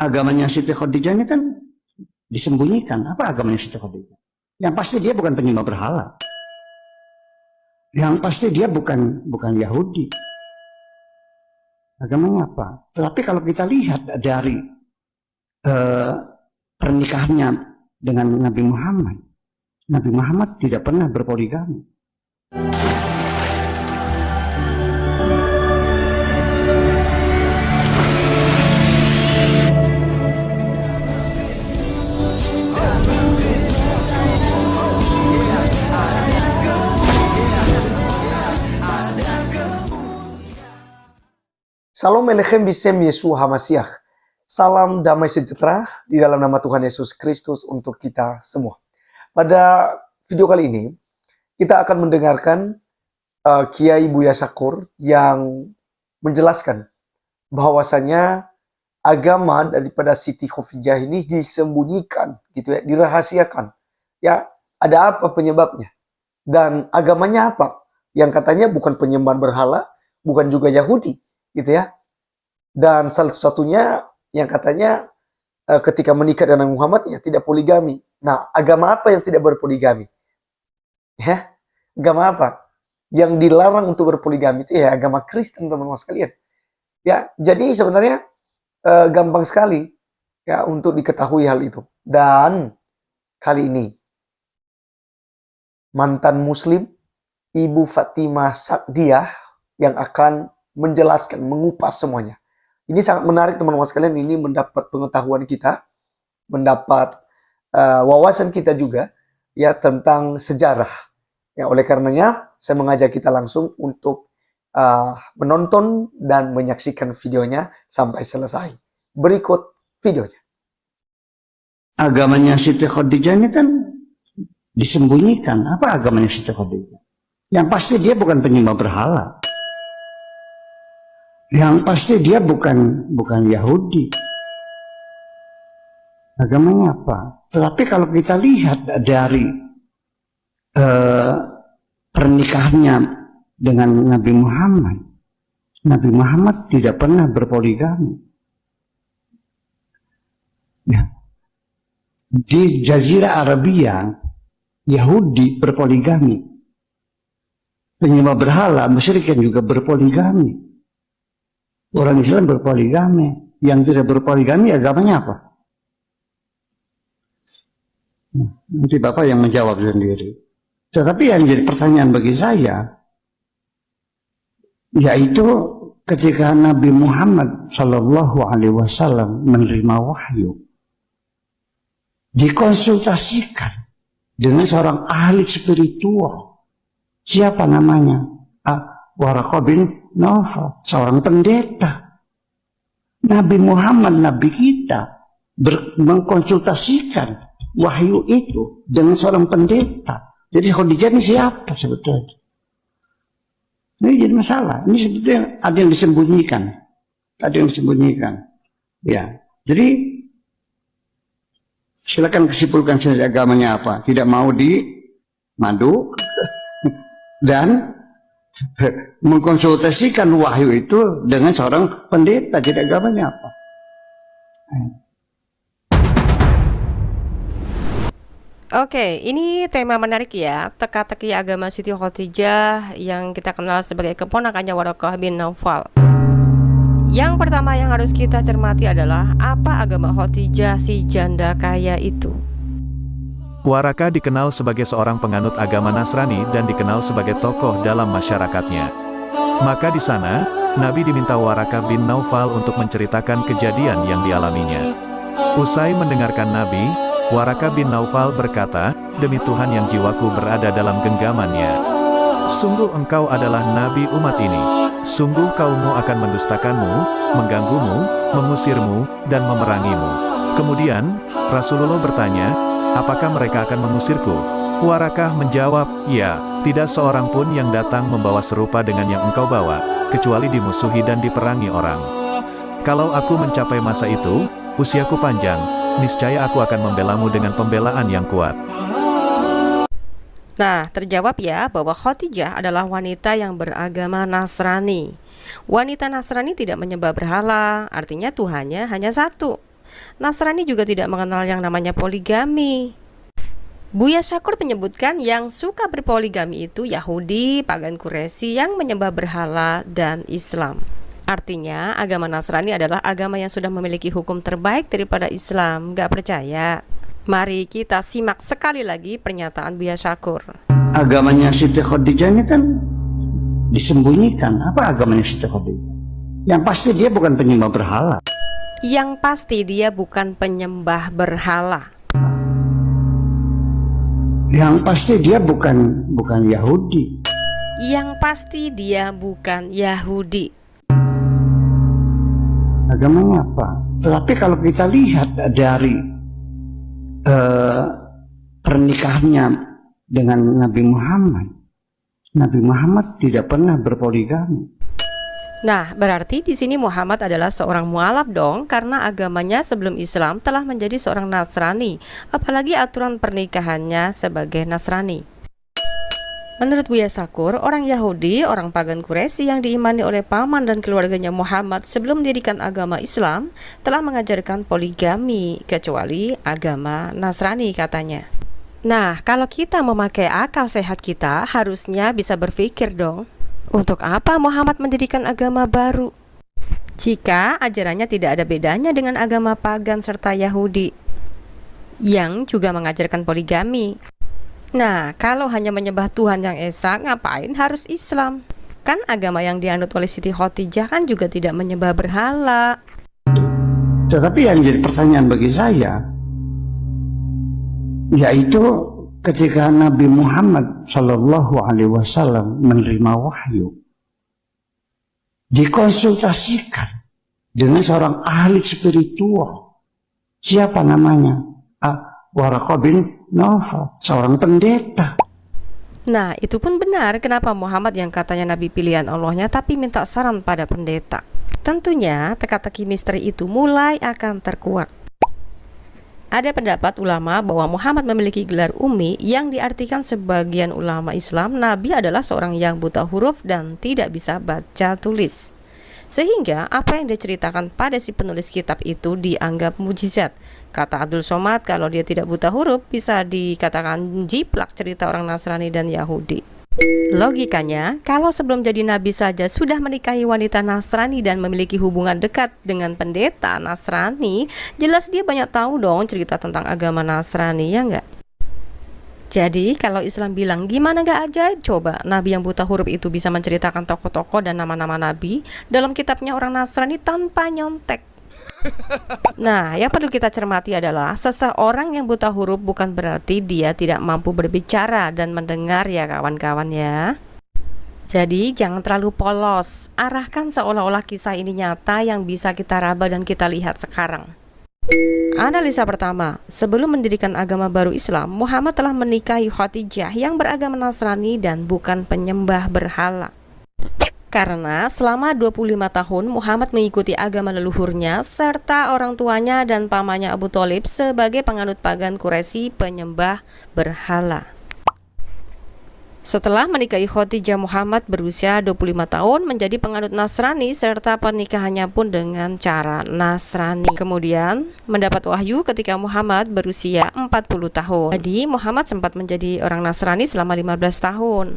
Agamanya Siti Khadijah ini kan disembunyikan. Apa agamanya Siti Khadijah? Yang pasti dia bukan penyembah berhala. Yang pasti dia bukan Yahudi. Agamanya apa? Tetapi kalau kita lihat dari pernikahannya dengan Nabi Muhammad tidak pernah berpoligami. Shalom Alechem Bisem Yeshua HaMashiach. Salam damai sejahtera di dalam nama Tuhan Yesus Kristus untuk kita semua. Pada video kali ini, kita akan mendengarkan Kiai Buya Syakur yang menjelaskan bahwasanya agama daripada Siti Khadijah ini disembunyikan, gitu ya, dirahasiakan. Ya, ada apa penyebabnya? Dan agamanya apa? Yang katanya bukan penyembahan berhala, bukan juga Yahudi, gitu ya. Dan salah satunya yang katanya ketika menikah dengan Muhammad ya tidak poligami. Nah, agama apa yang tidak berpoligami? Ya, agama apa yang dilarang untuk berpoligami? Itu ya agama Kristen, teman-teman sekalian. Ya, jadi sebenarnya gampang sekali ya untuk diketahui hal itu. Dan kali ini mantan Muslim Ibu Fatimah Sa'diyah yang akan menjelaskan, mengupas semuanya. Ini sangat menarik teman-teman sekalian, ini mendapat pengetahuan kita, mendapat wawasan kita juga ya tentang sejarah. Ya, oleh karenanya saya mengajak kita langsung untuk menonton dan menyaksikan videonya sampai selesai. Berikut videonya. Agamanya Siti Khadijah ini kan disembunyikan. Apa agamanya Siti Khadijah? Yang pasti dia bukan penyembah berhala. Yang pasti dia bukan Yahudi. Agamanya apa? Tetapi kalau kita lihat dari pernikahannya dengan Nabi Muhammad tidak pernah berpoligami. Ya. Di Jazirah Arabia, Yahudi berpoligami. Penyembah berhala, musyrikin juga berpoligami. Orang Islam berpoligami. Yang tidak berpoligami agamanya apa? Nanti Bapak yang menjawab sendiri. Tetapi yang jadi pertanyaan bagi saya, yaitu ketika Nabi Muhammad SAW menerima wahyu, dikonsultasikan dengan seorang ahli spiritual. Siapa namanya? Waraqah bin Nawfal, seorang pendeta. Nabi Muhammad, Nabi kita, mengkonsultasikan wahyu itu dengan seorang pendeta. Jadi Khadijah ini siapa sebetulnya? Ini jadi masalah. Ini sebetulnya ada yang disembunyikan. Ada yang disembunyikan. Ya, jadi silakan kesimpulkan saja agamanya apa. Tidak mau dimadu dan mengkonsultasikan wahyu itu dengan seorang pendeta. Jadi agamanya apa? Oke, ini tema menarik ya, teka-teki agama Siti Khadijah yang kita kenal sebagai keponakannya Waraqah bin Nawfal. Yang pertama yang harus kita cermati adalah apa agama Khadijah si janda kaya itu. Waraqah dikenal sebagai seorang penganut agama Nasrani dan dikenal sebagai tokoh dalam masyarakatnya. Maka di sana, Nabi diminta Waraqah bin Nawfal untuk menceritakan kejadian yang dialaminya. Usai mendengarkan Nabi, Waraqah bin Nawfal berkata, "Demi Tuhan yang jiwaku berada dalam genggamannya. Sungguh engkau adalah Nabi umat ini. Sungguh kaummu akan mendustakanmu, mengganggumu, mengusirmu, dan memerangimu." Kemudian, Rasulullah bertanya, "Apakah mereka akan mengusirku?" Waraqah menjawab, "Ya, tidak seorang pun yang datang membawa serupa dengan yang engkau bawa, kecuali dimusuhi dan diperangi orang. Kalau aku mencapai masa itu, usiaku panjang, niscaya aku akan membelamu dengan pembelaan yang kuat." Nah, terjawab ya bahwa Khadijah adalah wanita yang beragama Nasrani. Wanita Nasrani tidak menyembah berhala, artinya Tuhannya hanya satu. Nasrani juga tidak mengenal yang namanya poligami. Buya Syakur menyebutkan yang suka berpoligami itu Yahudi, pagan Quraisy yang menyembah berhala, dan Islam. Artinya agama Nasrani adalah agama yang sudah memiliki hukum terbaik daripada Islam. Gak percaya? Mari kita simak sekali lagi pernyataan Buya Syakur. Agamanya Siti Khadijah ini kan disembunyikan. Apa agamanya Siti Khadijah? Yang pasti dia bukan penyembah berhala. Yang pasti dia bukan penyembah berhala. Yang pasti dia bukan Yahudi. Yang pasti dia bukan Yahudi. Agamanya apa? Tetapi kalau kita lihat dari pernikahannya dengan Nabi Muhammad tidak pernah berpoligami. Nah, berarti di sini Muhammad adalah seorang mualaf dong, karena agamanya sebelum Islam telah menjadi seorang Nasrani, apalagi aturan pernikahannya sebagai Nasrani. Menurut Buya Syakur, orang Yahudi, orang pagan Quraisy yang diimani oleh paman dan keluarganya Muhammad sebelum mendirikan agama Islam telah mengajarkan poligami, kecuali agama Nasrani katanya. Nah, kalau kita memakai akal sehat kita, harusnya bisa berpikir dong, untuk apa Muhammad mendirikan agama baru jika ajarannya tidak ada bedanya dengan agama pagan serta Yahudi yang juga mengajarkan poligami? Nah, kalau hanya menyembah Tuhan yang esa, ngapain harus Islam? Kan agama yang dianut oleh Siti Khadijah kan juga tidak menyembah berhala. Tetapi yang jadi pertanyaan bagi saya, yaitu ketika Nabi Muhammad Shallallahu Alaihi Wasallam menerima wahyu, dikonsultasikan dengan seorang ahli spiritual. Siapa namanya? Waraqah bin Nawfal, seorang pendeta. Nah, itu pun benar kenapa Muhammad yang katanya Nabi pilihan Allahnya tapi minta saran pada pendeta. Tentunya teka-teki misteri itu mulai akan terkuak. Ada pendapat ulama bahwa Muhammad memiliki gelar ummi yang diartikan sebagian ulama Islam Nabi adalah seorang yang buta huruf dan tidak bisa baca tulis. Sehingga apa yang diceritakan pada si penulis kitab itu dianggap mujizat. Kata Abdul Somad, kalau dia tidak buta huruf bisa dikatakan jiplak cerita orang Nasrani dan Yahudi. Logikanya, kalau sebelum jadi nabi saja sudah menikahi wanita Nasrani dan memiliki hubungan dekat dengan pendeta Nasrani, jelas dia banyak tahu dong cerita tentang agama Nasrani, ya enggak? Jadi kalau Islam bilang gimana gak ajaib coba nabi yang buta huruf itu bisa menceritakan tokoh-tokoh dan nama-nama nabi dalam kitabnya orang Nasrani tanpa nyontek. Nah, yang perlu kita cermati adalah seseorang yang buta huruf bukan berarti dia tidak mampu berbicara dan mendengar ya kawan-kawan ya. Jadi jangan terlalu polos, arahkan seolah-olah kisah ini nyata yang bisa kita raba dan kita lihat sekarang. Analisa pertama, sebelum mendirikan agama baru Islam, Muhammad telah menikahi Khadijah yang beragama Nasrani dan bukan penyembah berhala. Karena selama 25 tahun Muhammad mengikuti agama leluhurnya serta orang tuanya dan pamannya Abu Thalib sebagai penganut pagan Quraisy penyembah berhala. Setelah menikahi Khadijah, Muhammad berusia 25 tahun menjadi penganut Nasrani serta pernikahannya pun dengan cara Nasrani. Kemudian mendapat wahyu ketika Muhammad berusia 40 tahun. Jadi Muhammad sempat menjadi orang Nasrani selama 15 tahun.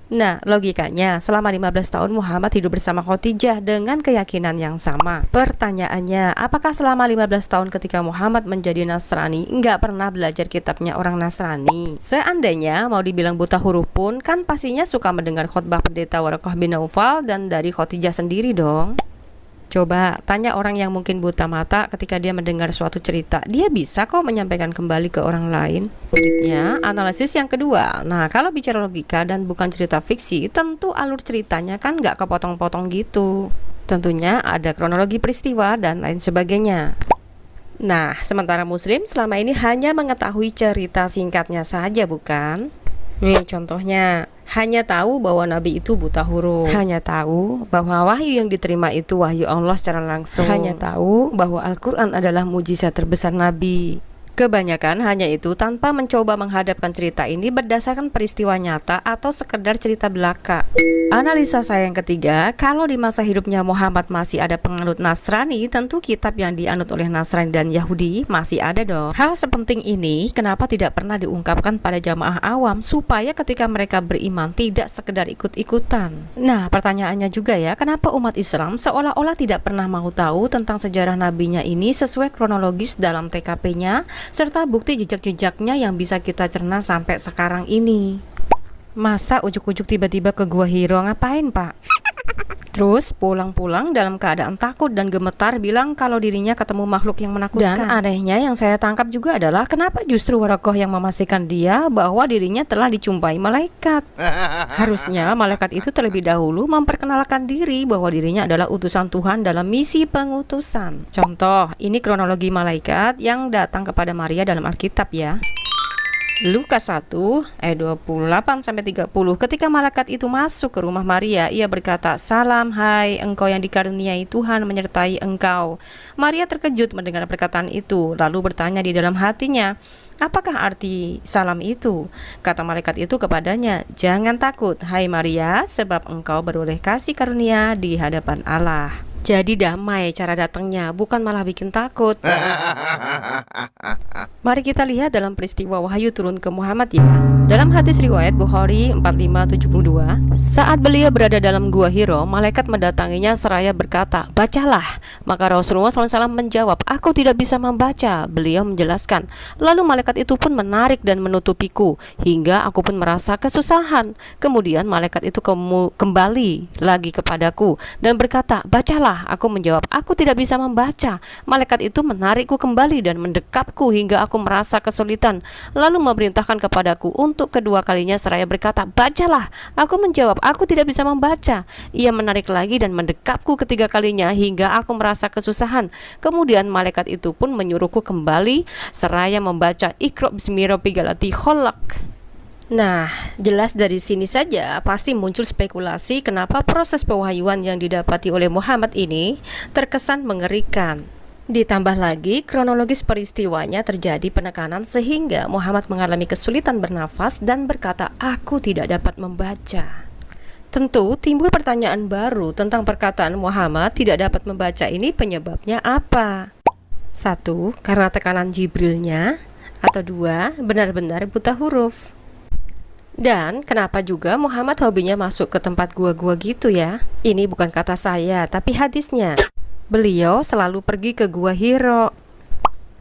Nah, logikanya selama 15 tahun Muhammad hidup bersama Khadijah dengan keyakinan yang sama. Pertanyaannya, apakah selama 15 tahun ketika Muhammad menjadi Nasrani nggak pernah belajar kitabnya orang Nasrani? Seandainya mau dibilang buta huruf pun kan pastinya suka mendengar khotbah pendeta Waraqah bin Nawfal dan dari Khadijah sendiri dong. Coba tanya orang yang mungkin buta mata ketika dia mendengar suatu cerita, dia bisa kok menyampaikan kembali ke orang lain. Selanjutnya, analisis yang kedua. Nah, kalau bicara logika dan bukan cerita fiksi, tentu alur ceritanya kan nggak kepotong-potong gitu. Tentunya ada kronologi peristiwa dan lain sebagainya. Nah, sementara Muslim selama ini hanya mengetahui cerita singkatnya saja, bukan? Nih contohnya, hanya tahu bahwa Nabi itu buta huruf, hanya tahu bahwa wahyu yang diterima itu wahyu Allah secara langsung, hanya tahu bahwa Al-Quran adalah mujizat terbesar Nabi. Kebanyakan hanya itu tanpa mencoba menghadapkan cerita ini berdasarkan peristiwa nyata atau sekedar cerita belaka. Analisa saya yang ketiga, kalau di masa hidupnya Muhammad masih ada penganut Nasrani, tentu kitab yang dianut oleh Nasrani dan Yahudi masih ada dong. Hal sepenting ini kenapa tidak pernah diungkapkan pada jamaah awam supaya ketika mereka beriman tidak sekedar ikut-ikutan. Nah, pertanyaannya juga ya, kenapa umat Islam seolah-olah tidak pernah mau tahu tentang sejarah nabinya ini sesuai kronologis dalam TKP-nya serta bukti jejak-jejaknya yang bisa kita cerna sampai sekarang ini. Masa ujuk-ujuk tiba-tiba ke Gua Hiro ngapain, Pak? Terus pulang-pulang dalam keadaan takut dan gemetar bilang kalau dirinya ketemu makhluk yang menakutkan. Dan anehnya yang saya tangkap juga adalah kenapa justru Warokoh yang memastikan dia bahwa dirinya telah dijumpai malaikat. Harusnya malaikat itu terlebih dahulu memperkenalkan diri bahwa dirinya adalah utusan Tuhan dalam misi pengutusan. Contoh, ini kronologi malaikat yang datang kepada Maria dalam Alkitab ya. Lukas 1 ayat 28-30. Ketika malaikat itu masuk ke rumah Maria, ia berkata, "Salam hai engkau yang dikaruniai Tuhan menyertai engkau." Maria terkejut mendengar perkataan itu, lalu bertanya di dalam hatinya, "Apakah arti salam itu?" Kata malaikat itu kepadanya, "Jangan takut, hai Maria, sebab engkau beroleh kasih karunia di hadapan Allah." Jadi damai cara datangnya, bukan malah bikin takut. Mari kita lihat dalam peristiwa wahyu turun ke Muhammad ya. Dalam hadis riwayat Bukhari 4572, saat beliau berada dalam Gua Hiro, malaikat mendatanginya seraya berkata, "Bacalah." Maka Rasulullah SAW menjawab, "Aku tidak bisa membaca." Beliau menjelaskan, "Lalu malaikat itu pun menarik dan menutupiku, hingga aku pun merasa kesusahan. Kemudian malaikat itu kembali lagi kepadaku dan berkata, 'Bacalah.' Aku menjawab, 'Aku tidak bisa membaca.' Malaikat itu menarikku kembali dan mendekapku hingga aku merasa kesulitan. Lalu memerintahkan kepadaku untuk kedua kalinya seraya berkata, 'Bacalah.' Aku menjawab, 'Aku tidak bisa membaca.' Ia menarik lagi dan mendekapku ketiga kalinya hingga aku merasa kesusahan. Kemudian malaikat itu pun menyuruhku kembali seraya membaca, 'Iqra bismi rabbikal ladzi khalaq.'" Nah, jelas dari sini saja pasti muncul spekulasi kenapa proses pewahyuan yang didapati oleh Muhammad ini terkesan mengerikan. Ditambah lagi kronologis peristiwanya terjadi penekanan sehingga Muhammad mengalami kesulitan bernafas dan berkata, "Aku tidak dapat membaca." Tentu timbul pertanyaan baru tentang perkataan Muhammad tidak dapat membaca ini penyebabnya apa? 1. Karena tekanan Jibrilnya, atau 2. Benar-benar buta huruf. Dan kenapa juga Muhammad hobinya masuk ke tempat gua-gua gitu ya? Ini bukan kata saya, tapi hadisnya. Beliau selalu pergi ke Gua Hiro.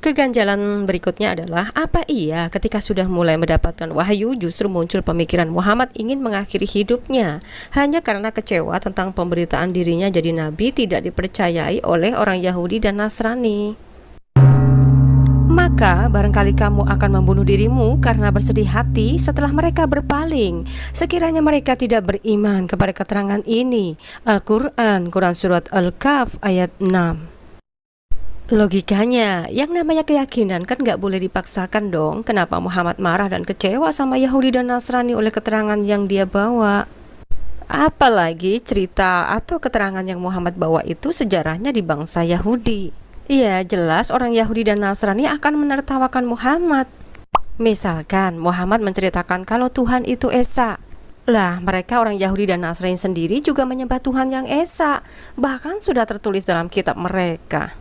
Keganjalan berikutnya adalah, apa iya ketika sudah mulai mendapatkan wahyu justru muncul pemikiran Muhammad ingin mengakhiri hidupnya hanya karena kecewa tentang pemberitaan dirinya jadi nabi tidak dipercayai oleh orang Yahudi dan Nasrani. Maka barangkali kamu akan membunuh dirimu karena bersedih hati setelah mereka berpaling. Sekiranya mereka tidak beriman kepada keterangan ini. Al-Quran, Quran Surat Al-Kahf ayat 6. Logikanya, yang namanya keyakinan kan gak boleh dipaksakan dong. Kenapa Muhammad marah dan kecewa sama Yahudi dan Nasrani oleh keterangan yang dia bawa? Apalagi cerita atau keterangan yang Muhammad bawa itu sejarahnya di bangsa Yahudi. Iya, jelas orang Yahudi dan Nasrani akan menertawakan Muhammad. Misalkan Muhammad menceritakan kalau Tuhan itu Esa. Lah, mereka orang Yahudi dan Nasrani sendiri juga menyembah Tuhan yang Esa. Bahkan sudah tertulis dalam kitab mereka.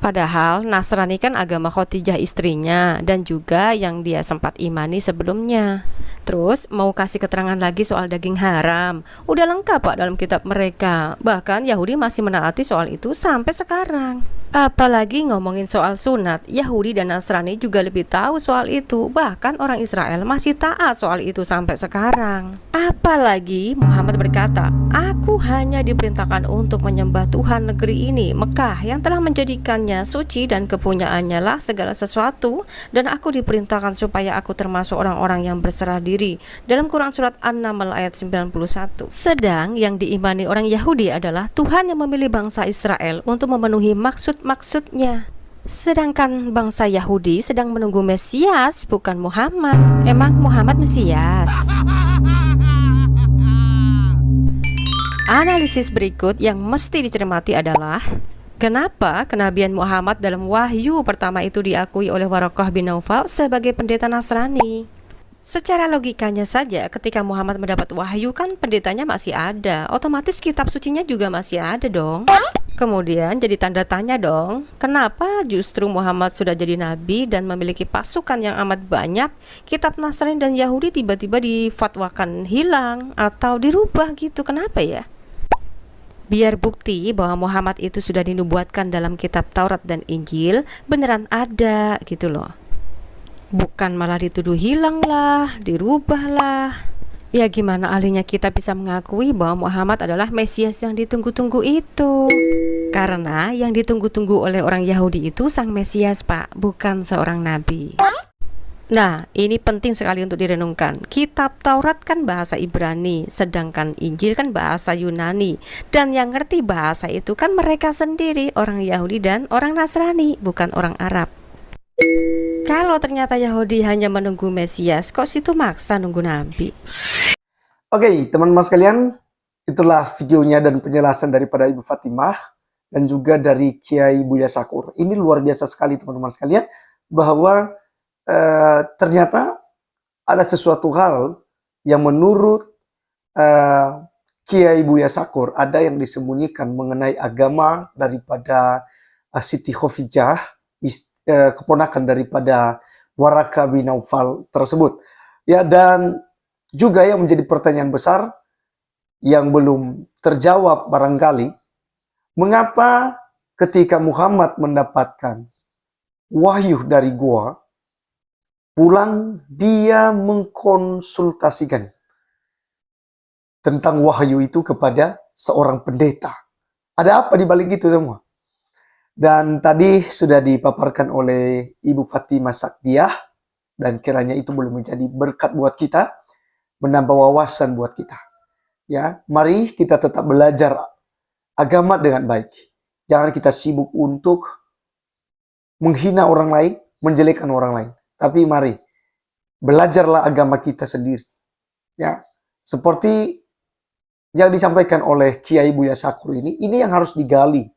Padahal Nasrani kan agama Khadijah istrinya dan juga yang dia sempat imani sebelumnya. Terus mau kasih keterangan lagi soal daging haram. Udah lengkap Pak dalam kitab mereka. Bahkan Yahudi masih menaati soal itu sampai sekarang. Apalagi ngomongin soal sunat, Yahudi dan Nasrani juga lebih tahu soal itu. Bahkan orang Israel masih taat soal itu sampai sekarang. Apalagi Muhammad berkata, "Aku hanya diperintahkan untuk menyembah Tuhan negeri ini, Mekah, yang telah menjadikannya suci dan kepunyaannya lah segala sesuatu, dan aku diperintahkan supaya aku termasuk orang-orang yang berserah diri." Dalam Quran Surat An-Naml ayat 91. Sedang yang diimani orang Yahudi adalah Tuhan yang memilih bangsa Israel untuk memenuhi maksudnya. Sedangkan bangsa Yahudi sedang menunggu Mesias, bukan Muhammad. Emang Muhammad Mesias? Analisis berikut yang mesti dicermati adalah Kenapa kenabian Muhammad dalam wahyu pertama itu diakui oleh Waraqah bin Naufal sebagai pendeta Nasrani? Secara logikanya saja, ketika Muhammad mendapat wahyu kan pendetanya masih ada, otomatis kitab sucinya juga masih ada dong. Kemudian jadi tanda tanya dong, kenapa justru Muhammad sudah jadi nabi dan memiliki pasukan yang amat banyak, kitab Nasrani dan Yahudi tiba-tiba difatwakan hilang atau dirubah gitu, kenapa ya? Biar bukti bahwa Muhammad itu sudah dinubuatkan dalam kitab Taurat dan Injil beneran ada gitu loh. Bukan malah dituduh hilang lah, dirubah lah. Ya gimana ahlinya kita bisa mengakui bahwa Muhammad adalah Mesias yang ditunggu-tunggu itu? Karena yang ditunggu-tunggu oleh orang Yahudi itu sang Mesias, Pak, bukan seorang nabi. Nah, ini penting sekali untuk direnungkan. Kitab Taurat kan bahasa Ibrani, sedangkan Injil kan bahasa Yunani. Dan yang ngerti bahasa itu kan mereka sendiri, orang Yahudi dan orang Nasrani, bukan orang Arab. Kalau ternyata Yahudi hanya menunggu Mesias, kok situ maksa nunggu nabi? Oke, teman-teman sekalian, itulah videonya dan penjelasan daripada Ibu Fatimah dan juga dari Kiai Buya Sakur. Ini luar biasa sekali teman-teman sekalian, bahwa ternyata ada sesuatu hal yang menurut Kiai Buya Sakur ada yang disembunyikan mengenai agama daripada Siti Khadijah, keponakan daripada Waraqah bin Naufal tersebut. Ya, dan juga yang menjadi pertanyaan besar yang belum terjawab barangkali, mengapa ketika Muhammad mendapatkan wahyu dari gua, pulang dia mengkonsultasikan tentang wahyu itu kepada seorang pendeta. Ada apa di balik itu semua? Dan tadi sudah dipaparkan oleh Ibu Fatimah Sakdiah, dan kiranya itu boleh menjadi berkat buat kita, menambah wawasan buat kita. Ya, mari kita tetap belajar agama dengan baik. Jangan kita sibuk untuk menghina orang lain, menjelekkan orang lain. Tapi mari belajarlah agama kita sendiri. Ya, seperti yang disampaikan oleh Kiai Buya Sakur ini yang harus digali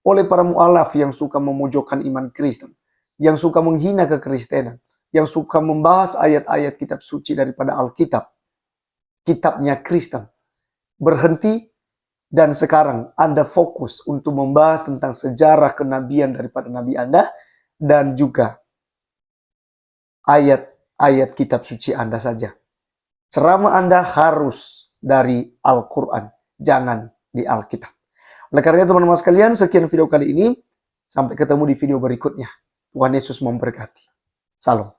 oleh para mu'alaf yang suka memojokkan iman Kristen, yang suka menghina kekristenan, yang suka membahas ayat-ayat kitab suci daripada Alkitab, kitabnya Kristen. Berhenti, dan sekarang Anda fokus untuk membahas tentang sejarah kenabian daripada Nabi Anda, dan juga ayat-ayat kitab suci Anda saja. Ceramah Anda harus dari Al-Quran, jangan di Alkitab. Oleh karena itu teman-teman sekalian, sekian video kali ini. Sampai ketemu di video berikutnya. Tuhan Yesus memberkati. Salam.